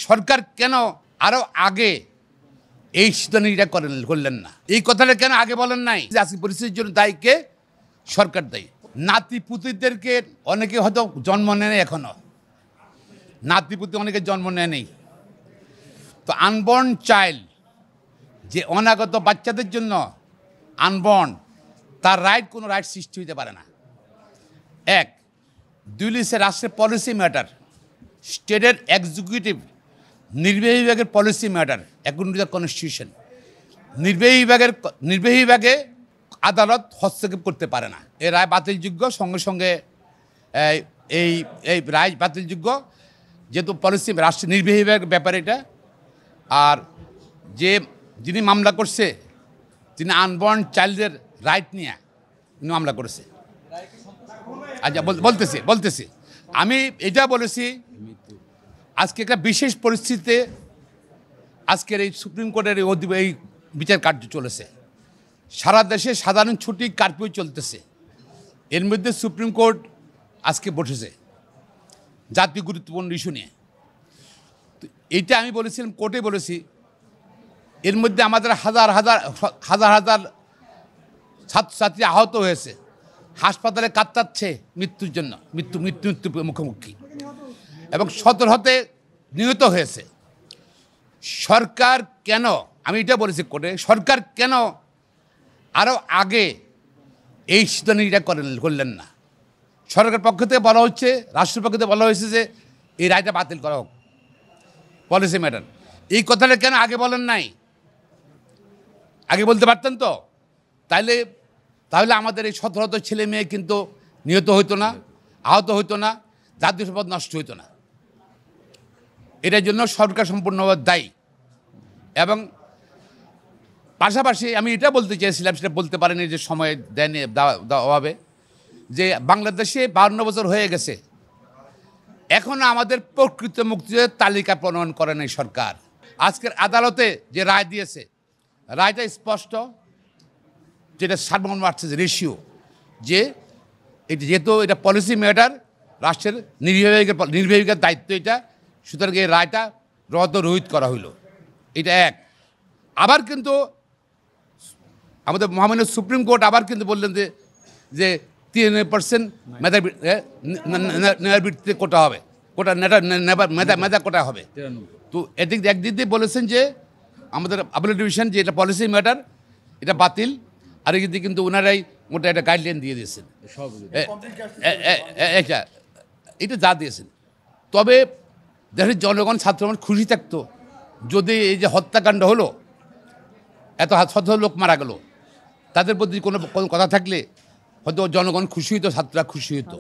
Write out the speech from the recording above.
সরকার কেন আরো আগে এই সিদ্ধান্তটা করলেন না? এই কথাটা কেন আগে বলেন নাই? আজকে পরিস্থিতির জন্য দায়ী কে? সরকার দায়ী। নাতিপুতিদেরকে অনেকে হয়তো জন্ম নেয়, এখনো নাতিপুতি অনেকে জন্ম নেয়। তো আনবর্ন চাইল্ড, যে অনাগত বাচ্চাদের জন্য আনবর্ন, তার রাইট কোনো রাইট সৃষ্টি হতে পারে না। এক, দুই লিসে রাষ্ট্রের পলিসি ম্যাটার, স্টেটের এক্সিকিউটিভ নির্বাহী বিভাগের policy matter according to the constitution. নির্বাহী বিভাগে আদালত হস্তক্ষেপ করতে পারে না। এই রায় বাতিলযোগ্য, সঙ্গে সঙ্গে এই রায় বাতিলযোগ্য, যেহেতু পলিসি রাষ্ট্রের নির্বাহী বিভাগের ব্যাপারে এটা। আর যিনি মামলা করছে, তিনি আনবর্ন চাইল্ডের রাইট নিয়ে তিনি মামলা করেছে। আচ্ছা, বলতেছি আমি এটা বলেছি, আজকে একটা বিশেষ পরিস্থিতিতে আজকের এই সুপ্রিম কোর্টের এই বিচার কার্য চলেছে। সারা দেশে সাধারণ ছুটি, কারফিউ চলতেছে। এর মধ্যে সুপ্রিম কোর্ট আজকে বসেছে জাতীয় গুরুত্বপূর্ণ ইস্যু নিয়ে। তো এইটা আমি বলেছিলাম, কোর্টে বলেছি, এর মধ্যে আমাদের হাজার হাজার ছাত্রছাত্রী আহত হয়েছে, হাসপাতালে কাতরাচ্ছে মৃত্যুর জন্য, মৃত্যু মুখোমুখি, এবং 17 নিহত হয়েছে। সরকার কেন, আমি এটা বলেছি কোর্টে, সরকার কেন আরও আগে এই সিদ্ধান্তটা করলেন না? সরকার পক্ষ থেকে বলা হচ্ছে, রাষ্ট্রের পক্ষ থেকে বলা হয়েছে যে এই রায়টা বাতিল করা হোক, পলিসি ম্যাটার। এই কথাটা কেন আগে বলেন নাই? আগে বলতে পারতেন তো। তাহলে আমাদের এই 17 ছেলে মেয়ে কিন্তু নিহত হইতো না, আহত হইতো না, জাতীয় সম্পদ নষ্ট হইতো না। এটার জন্য সরকার সম্পূর্ণভাবে দায়ী। এবং পাশাপাশি আমি এটা বলতে চেয়েছিলাম, সেটা বলতে পারিনি, যে সময় দেয়নি অভাবে, যে বাংলাদেশে 52 বছর হয়ে গেছে, এখনও আমাদের প্রকৃত মুক্তিযুদ্ধের তালিকা প্রণয়ন করে নাই সরকার। আজকের আদালতে যে রায় দিয়েছে, রায়টা স্পষ্ট, যেটা সার্বভৌম রেশিও, যে যেহেতু এটা পলিসি ম্যাটার, রাষ্ট্রের নির্বাহীর দায়িত্ব এটা, সুতরাং এই রায়টা রহিত করা হইল। এটা এক। আবার কিন্তু আমাদের মহামান্য সুপ্রিম কোর্ট আবার কিন্তু বললেন যে 93% মেধাবৃত্তিতে কোটা হবে, মেধা কোটা হবে। তো একদিক দিয়ে বলেছেন যে আমাদের আপিল ডিভিশন, যে এটা পলিসি ম্যাটার, এটা বাতিল। আরেক দিকে কিন্তু ওনারাই মোটা একটা গাইডলাইন দিয়ে দিয়েছেন, এটা যা দিয়েছেন। তবে দেশের জনগণ, ছাত্রগণ খুশি থাকতো যদি এই যে হত্যাকাণ্ড হলো, এত 17 লোক মারা গেল, তাদের প্রতি কোনো কথা থাকলে হয়তো জনগণ খুশি হইতো, ছাত্ররা খুশি হইতো।